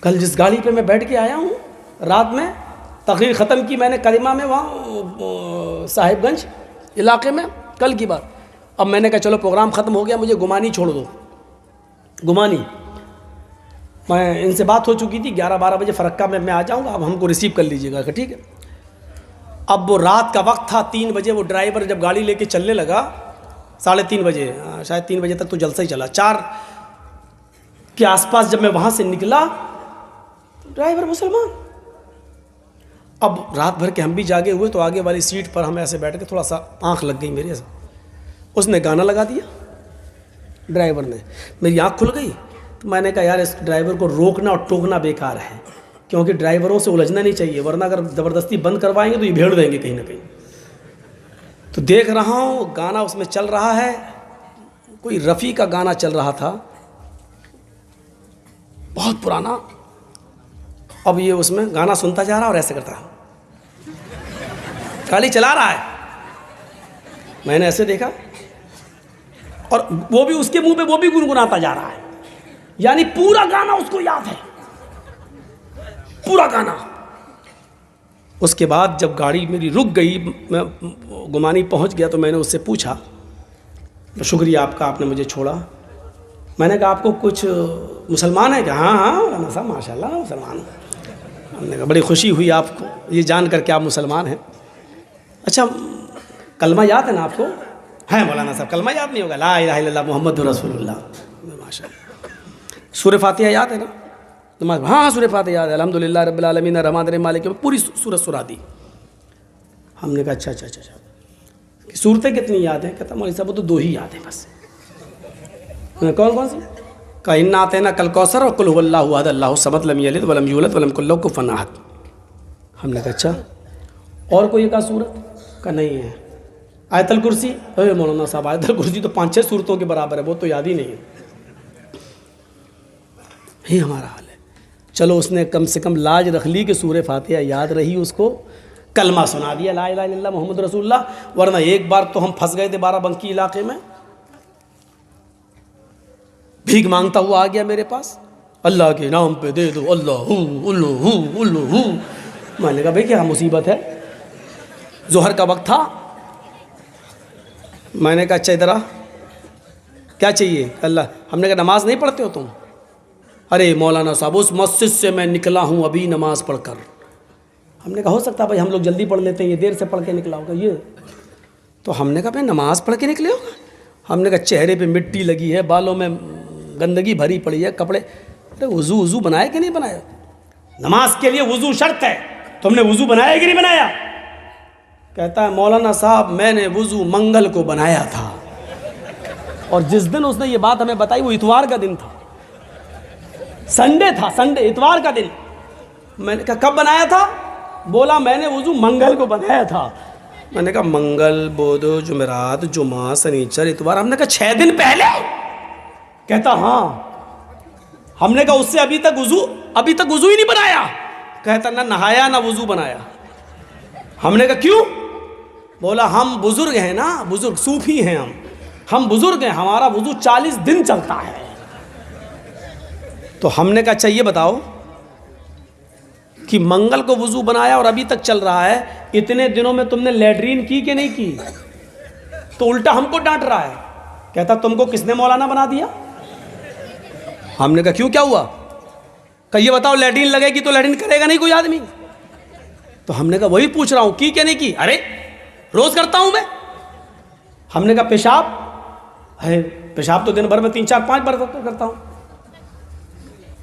कल जिस गाड़ी पे मैं बैठ के आया हूँ रात में, तकरीर ख़त्म की मैंने करीमा में, वहाँ साहिबगंज इलाके में, कल की बात। अब मैंने कहा चलो प्रोग्राम ख़त्म हो गया, मुझे गुमानी छोड़ दो। गुमानी मैं इनसे बात हो चुकी थी, 11-12 बजे फ़रक्का में मैं आ जाऊँगा, अब हमको रिसीव कर लीजिएगा। ठीक है। अब वो रात का वक्त था, 3 बजे वो ड्राइवर जब गाड़ी लेके चलने लगा, 3:30 बजे, शायद 3 बजे तक तो जलसा ही चला, 4 के आसपास जब मैं वहाँ से निकला तो ड्राइवर मुसलमान। अब रात भर के हम भी जागे हुए, तो आगे वाली सीट पर हम ऐसे बैठ के, थोड़ा सा आँख लग गई मेरी ऐसा, उसने गाना लगा दिया ड्राइवर ने, मेरी आँख खुल गई। तो मैंने कहा यार इस ड्राइवर को रोकना और टोकना बेकार है, क्योंकि ड्राइवरों से उलझना नहीं चाहिए, वरना अगर ज़बरदस्ती बंद करवाएंगे तो ये भेड़ देंगे कहीं ना कहीं। तो देख रहा हूँ गाना उसमें चल रहा है, कोई रफ़ी का गाना चल रहा था, बहुत पुराना। अब ये उसमें गाना सुनता जा रहा और ऐसे करता रहा, गाड़ी चला रहा है। मैंने ऐसे देखा और वो भी उसके मुंह पे वो भी गुनगुनाता जा रहा है, यानी पूरा गाना उसको याद है, पूरा गाना। उसके बाद जब गाड़ी मेरी रुक गई, मैं गुमानी पहुंच गया, तो मैंने उससे पूछा, शुक्रिया आपका, आपने मुझे छोड़ा। मैंने कहा आपको कुछ मुसलमान है क्या? हाँ हाँ मौलाना साहब माशाल्लाह मुसलमान हूँ। हमने कहा बड़ी खुशी हुई आपको ये जान कर के आप मुसलमान हैं। अच्छा कलमा याद है ना आपको? है मौलाना साहब, कलमा याद नहीं होगा? ला इलाहा इल्लल्लाह मुहम्मदुर रसूलुल्लाह, माशाल्लाह। सूरह फातिहा याद है ना? नमाज, हाँ सूरह फातिहा याद है, अल्हम्दुलिल्लाह रब्बिल आलमीन रहमान रहीम मालिक, पूरी सूरत सुना दी। हमने कहा अच्छा सूरतें कितनी याद हैं? कहता मौलवी साहब वो तो 2 ही याद है बस। कौन कौन सी? का इन्ना आते ना कल कौसर और कुल हुवल्लाहु अहद अल्लाहु समद लम यलिद वलम यूलद वलम कुल लहू कुफुवन अहद। हमने कहा अच्छा और कोई एक सूरत? का नहीं है। आयतल कुर्सी? अरे मौलाना साहब आयतल कुर्सी तो 5-6 सूरतों के बराबर है, वो तो याद ही नहीं है। यही हमारा हाल है। चलो उसने कम से कम लाज रख ली कि सूरह फातिहा याद रही, उसको कलमा सुना दिया ला इलाहा इल्लल्लाह मुहम्मद रसूलुल्लाह। वरना एक बार तो हम फंस गए थे बाराबंकी इलाके में, भीख मांगता हुआ आ गया मेरे पास, अल्लाह के नाम पे दे दो, अल्लाह हूँ। मैंने कहा भाई क्या मुसीबत है? जोहर का वक्त था। मैंने कहा अच्छा इधर आ, क्या चाहिए? अल्लाह। हमने कहा नमाज नहीं पढ़ते हो तुम? अरे मौलाना साहब उस मस्जिद से मैं निकला हूँ अभी नमाज पढ़कर। हमने कहा हो सकता है भाई हम लोग जल्दी पढ़ लेते हैं, ये देर से पढ़ के निकला होगा ये। तो हमने कहा भाई नमाज पढ़ के निकले होगा? हमने कहा चेहरे पे मिट्टी लगी है, बालों में गंदगी भरी पड़ी है, कपड़े। अरे वज़ू बनाया कि नहीं बनाया? नमाज के लिए वज़ू शर्त है, तुमने वज़ू बनाया कि नहीं बनाया? कहता है मौलाना साहब मैंने वज़ू मंगल को बनाया था। और जिस दिन उसने ये बात हमें बताई वो इतवार का दिन था, संडे था, संडे इतवार का दिन। मैंने कहा कब बनाया था? बोला मैंने वज़ू मंगल को बनाया था। मैंने कहा मंगल, बुध, जुमेरात, जुमा, शनिचर, इतवार। हमने कहा 6 दिन पहले? कहता हाँ। हमने कहा उससे अभी तक वज़ू ही नहीं बनाया? कहता ना नहाया ना वज़ू बनाया। हमने कहा क्यों? बोला हम बुजुर्ग हैं ना, बुजुर्ग सूफी हैं हम बुजुर्ग हैं, हमारा वज़ू 40 दिन चलता है। तो हमने कहा अच्छा ये बताओ कि मंगल को वज़ू बनाया और अभी तक चल रहा है, इतने दिनों में तुमने लैट्रीन की कि नहीं की? तो उल्टा हमको डांट रहा है। कहता तुमको किसने मौलाना बना दिया? हमने कहा क्यों क्या हुआ? कहा ये बताओ लैट्रीन लगेगी तो लैट्रीन करेगा नहीं कोई आदमी? तो हमने कहा वही पूछ रहा हूँ की क्या नहीं की? अरे रोज करता हूं मैं। हमने कहा पेशाब है? पेशाब तो दिन भर में 3-4-5 बार करता हूं।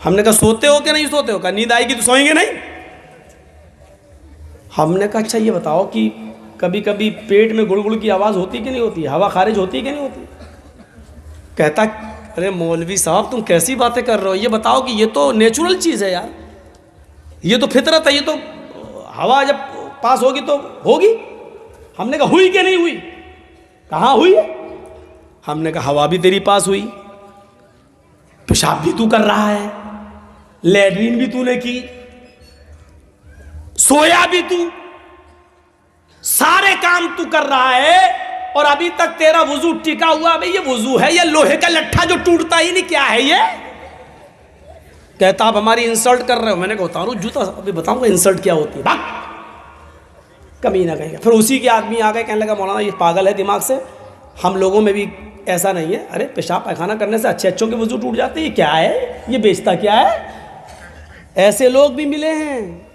हमने कहा सोते हो कि नहीं सोते हो? कहा नींद आएगी तो सोएंगे नहीं। हमने कहा अच्छा ये बताओ कि कभी कभी पेट में गुड़गुड़ की आवाज़ होती कि नहीं होती? हवा खारिज होती कि नहीं होती? कहता अरे मौलवी साहब तुम कैसी बातें कर रहे हो, ये बताओ कि ये तो नेचुरल चीज़ है यार, ये तो फितरत है, ये तो हवा जब पास होगी तो होगी। हमने कहा हुई कि नहीं हुई? कहाँ हुई? हमने कहा हवा भी तेरी पास हुई, पेशाब भी तू कर रहा है, लैट्रीन भी तूने की, सोया भी तू, सारे काम तू कर रहा है और अभी तक तेरा वजू टिका हुआ। भाई ये वजू है या लोहे का लट्ठा जो टूटता ही नहीं? क्या है ये? कहता आप हमारी इंसल्ट कर रहे हो। मैंने कहा उतारो जूता, अभी बताऊंगा इंसल्ट क्या होती है, भाग कमीना कहेगा। फिर उसी के आदमी आ गए, कहने लगा मौलाना ये पागल है दिमाग से, हम लोगों में भी ऐसा नहीं है। अरे पेशाब पैखाना करने से अच्छे अच्छों के वजू टूट जाते हैं, ये क्या है, ये बेचता क्या है। ऐसे लोग भी मिले हैं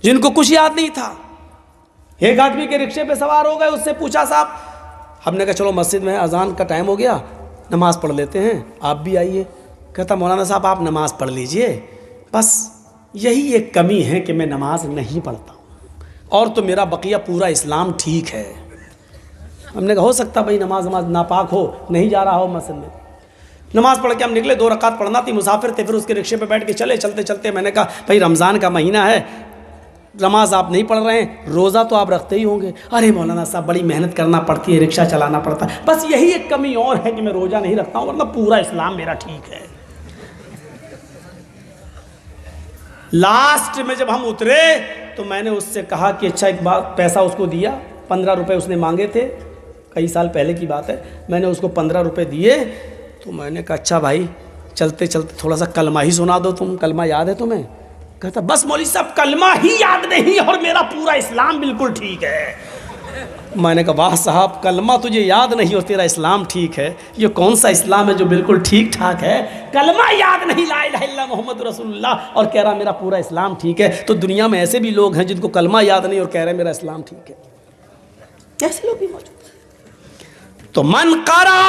जिनको कुछ याद नहीं था। एक आदमी के रिक्शे पे सवार हो गए, उससे पूछा साहब, हमने कहा चलो मस्जिद में अजान का टाइम हो गया, नमाज़ पढ़ लेते हैं, आप भी आइए। कहता मौलाना साहब आप नमाज़ पढ़ लीजिए, बस यही एक कमी है कि मैं नमाज नहीं पढ़ता हूँ, और तो मेरा बकिया पूरा इस्लाम ठीक है। हमने कहा हो सकता भाई नमाज नापाक हो, नहीं जा रहा हो मस्जिद में। नमाज़ पढ़ के हम निकले, 2 रकात पढ़ना थी, मुसाफिर थे, फिर उसके रिक्शे पे बैठ के चले। चलते चलते मैंने कहा भाई रमज़ान का महीना है, नमाज आप नहीं पढ़ रहे हैं, रोज़ा तो आप रखते ही होंगे। अरे मौलाना साहब बड़ी मेहनत करना पड़ती है, रिक्शा चलाना पड़ता है, बस यही एक कमी और है कि मैं रोज़ा नहीं रखता हूँ, वरना पूरा इस्लाम मेरा ठीक है। लास्ट में जब हम उतरे तो मैंने उससे कहा कि अच्छा एक बात, पैसा उसको दिया, 15 रुपये उसने मांगे थे, कई साल पहले की बात है, मैंने उसको 15 रुपये दिए। तो मैंने कहा अच्छा भाई चलते चलते थोड़ा सा कलमा ही सुना दो, तुम कलमा याद है तुम्हें? कहता बस मौलवी साहब कलमा ही याद नहीं और मेरा पूरा इस्लाम बिल्कुल ठीक है। मैंने कहा वाह साहब, कलमा तुझे याद नहीं और तेरा इस्लाम ठीक है, ये कौन सा इस्लाम है जो बिल्कुल ठीक ठाक है? कलमा याद नहीं, ला इलाहा इल्लल्लाह मोहम्मद रसूलुल्लाह, और कह रहा मेरा पूरा इस्लाम ठीक है। तो दुनिया में ऐसे भी लोग हैं जिनको कलमा याद नहीं और कह रहे मेरा इस्लाम ठीक है। ऐसे लोग भी मौजूद हैं। तो मन करा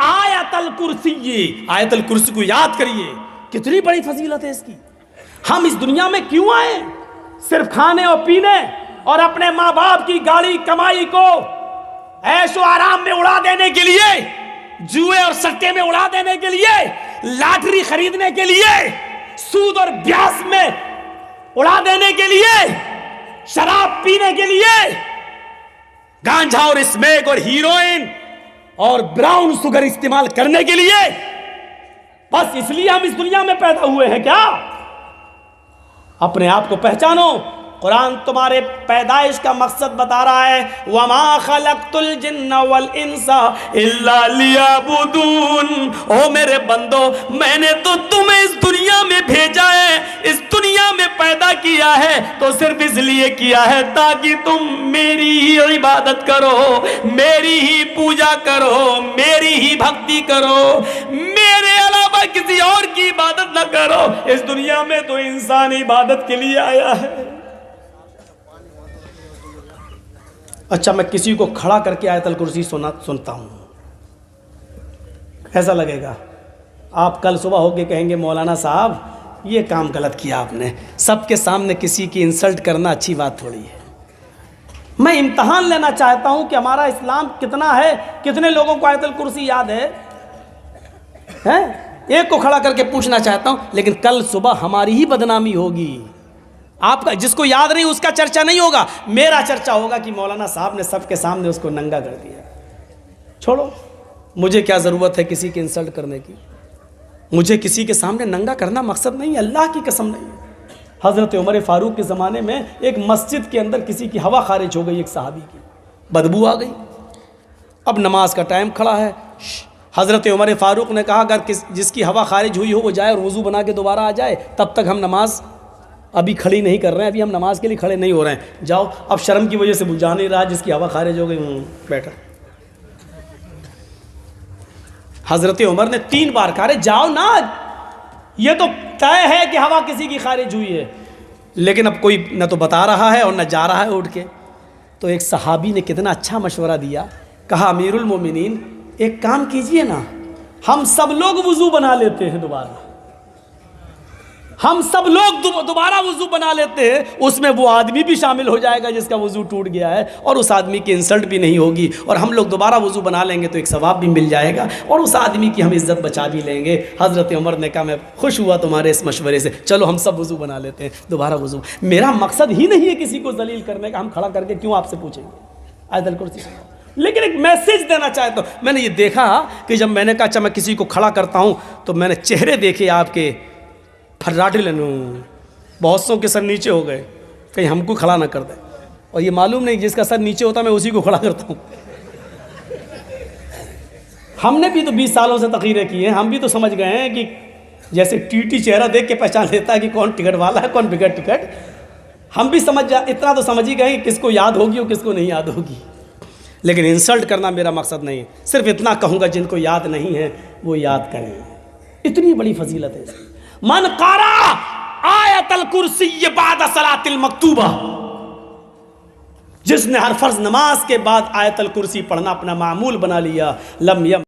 आयतल कुर्सी, आयतल कुर्सी को याद करिए, कितनी बड़ी फजीलत है इसकी। हम इस दुनिया में क्यों आए? सिर्फ खाने और पीने और अपने माँ बाप की गाड़ी कमाई को ऐशो आराम में उड़ा देने के लिए, जुए और सट्टे में उड़ा देने के लिए, लॉटरी खरीदने के लिए, सूद और ब्याज में उड़ा देने के लिए, शराब पीने के लिए, गांजा और स्मैक और हीरोइन और ब्राउन शुगर इस्तेमाल करने के लिए, बस इसलिए हम इस दुनिया में पैदा हुए हैं क्या? अपने आप को पहचानो। कुरान तुम्हारे पैदाइश का मकसद बता रहा है, वमा खलक़तुल जिन्ना वल इंसा इल्ला लियअबुदून। ओ मेरे बंदो, मैंने तो तुम्हें इस दुनिया में भेजा है, इस दुनिया में पैदा किया है तो सिर्फ इसलिए किया है ताकि तुम मेरी ही इबादत करो, मेरी ही पूजा करो, मेरी ही भक्ति करो, मेरे अलावा किसी और की इबादत न करो। इस दुनिया में तो इंसान इबादत के लिए आया है। अच्छा, मैं किसी को खड़ा करके आयतल कुर्सी सुनता हूँ, कैसा लगेगा? आप कल सुबह होके कहेंगे मौलाना साहब ये काम गलत किया आपने। सबके सामने किसी की इंसल्ट करना अच्छी बात थोड़ी है। मैं इम्तहान लेना चाहता हूँ कि हमारा इस्लाम कितना है, कितने लोगों को आयतल कुर्सी याद है? एक को खड़ा करके पूछना चाहता हूँ, लेकिन कल सुबह हमारी ही बदनामी होगी। आपका जिसको याद नहीं उसका चर्चा नहीं होगा, मेरा चर्चा होगा कि मौलाना साहब ने सबके सामने उसको नंगा कर दिया। छोड़ो, मुझे क्या ज़रूरत है किसी की इंसल्ट करने की? मुझे किसी के सामने नंगा करना मकसद नहीं है, अल्लाह की कसम नहीं है। हज़रत उमर फ़ारूक के ज़माने में एक मस्जिद के अंदर किसी की हवा खारिज हो गई, एक सहाबी की, बदबू आ गई। अब नमाज का टाइम खड़ा है। हज़रत उमर फ़ारूक ने कहा अगर जिसकी हवा खारिज हुई हो वो जाए और वज़ू बना के दोबारा आ जाए, तब तक हम नमाज अभी खड़ी नहीं कर रहे हैं, अभी हम नमाज के लिए खड़े नहीं हो रहे हैं। जाओ, अब शर्म की वजह से वो जा नहीं रहा, जिसकी हवा खारिज हो गई बैठा। हज़रत उमर ने 3 बार कहा जाओ ना, ये तो तय है कि हवा किसी की खारिज हुई है, लेकिन अब कोई न तो बता रहा है और न जा रहा है उठ के। तो एक सहाबी ने कितना अच्छा मशवरा दिया, कहा अमीरुल मोमिनीन एक काम कीजिए ना, हम सब लोग वज़ू बना लेते हैं दोबारा, हम सब लोग दोबारा वज़ू बना लेते हैं, उसमें वो आदमी भी शामिल हो जाएगा जिसका वज़ू टूट गया है, और उस आदमी की इंसल्ट भी नहीं होगी, और हम लोग दोबारा वज़ू बना लेंगे तो एक सवाब भी मिल जाएगा, और उस आदमी की हम इज़्ज़त बचा भी लेंगे। हज़रत उमर ने कहा मैं खुश हुआ तुम्हारे इस मशवरे से, चलो हम सब वज़ू बना लेते हैं, दोबारा वज़ू। मेरा मकसद ही नहीं है किसी को जलील करने का, हम खड़ा करके क्यों आपसे पूछेंगे? आयतल कुर्सी, लेकिन एक मैसेज देना चाहता हूँ। मैंने ये देखा कि जब मैंने कहा अच्छा मैं किसी को खड़ा करता हूँ, तो मैंने चेहरे देखे आपके फर्राटे लेनू, बहुत सौ के सर नीचे हो गए, कहीं हमको खड़ा ना कर दे। और ये मालूम नहीं जिसका सर नीचे होता मैं उसी को खड़ा करता हूँ। हमने भी तो 20 सालों से तक़रीरें की हैं, हम भी तो समझ गए हैं कि जैसे टीटी चेहरा देख के पहचान लेता है कि कौन टिकट वाला है, कौन बिगड़ टिकट। हम भी समझ जा, इतना तो समझ ही गए कि किसको याद होगी और किसको नहीं याद होगी। लेकिन इंसल्ट करना मेरा मकसद नहीं, सिर्फ इतना कहूँगा जिनको याद नहीं है वो याद करें, इतनी बड़ी फजीलत है। मन कारा आयतल कुर्सी बाद सलातिल मकतूबा, जिसने हर फर्ज नमाज के बाद आयतल कुर्सी पढ़ना अपना मामूल बना लिया, लम यम